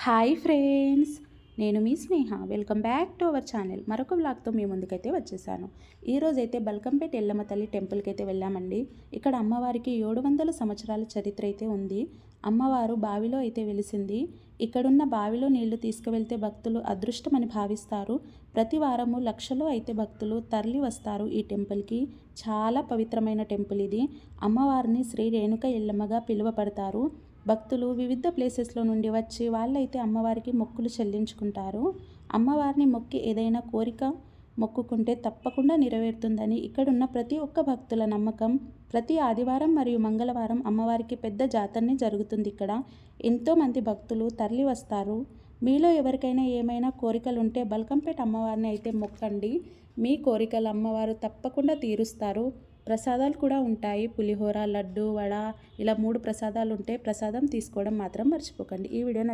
Hi friends, నేను మీ Sneha. Welcome back to our channel. మరొక వ్లాగ్తో మీ ముందుకైతే వచ్చేసాను. ఈరోజైతే బల్కంపేట ఎల్లమ్మ తల్లి టెంపుల్కి అయితే వెళ్ళామండి. ఇక్కడ అమ్మవారికి 700 సంవత్సరాల చరిత్ర అయితే ఉంది. అమ్మవారు బావిలో అయితే వెలిసింది. ఇక్కడున్న బావిలో నీళ్లు తీసుకువెళ్తే భక్తులు అదృష్టమని భావిస్తారు. ప్రతి వారము లక్షలో అయితే భక్తులు తరలి వస్తారు ఈ టెంపుల్కి. చాలా పవిత్రమైన టెంపుల్ ఇది. అమ్మవారిని శ్రీ రేణుక ఎల్లమ్మగా పిలువబడతారు. భక్తులు వివిధ ప్లేసెస్లో నుండి వచ్చి వాళ్ళైతే అమ్మవారికి మొక్కులు చెల్లించుకుంటారు. అమ్మవారిని మొక్కి ఏదైనా కోరిక మొక్కుకుంటే తప్పకుండా నెరవేరుతుందని ఇక్కడున్న ప్రతి ఒక్క భక్తుల నమ్మకం. ప్రతి ఆదివారం మరియు మంగళవారం అమ్మవారికి పెద్ద జాతరనే జరుగుతుంది. ఇక్కడ ఎంతోమంది భక్తులు తరలి వస్తారు. మీలో ఎవరికైనా ఏమైనా కోరికలు ఉంటే బల్కంపేట అమ్మవారిని అయితే మొక్కండి. మీ కోరికలు అమ్మవారు తప్పకుండా తీరుస్తారు. ప్రసాదాలు కూడా ఉంటాయి. పులిహోర, లడ్డు, వడ, ఇలా 3 ప్రసాదాలు ఉంటాయి. ప్రసాదం తీసుకోవడం మాత్రం మర్చిపోకండి. ఈ వీడియో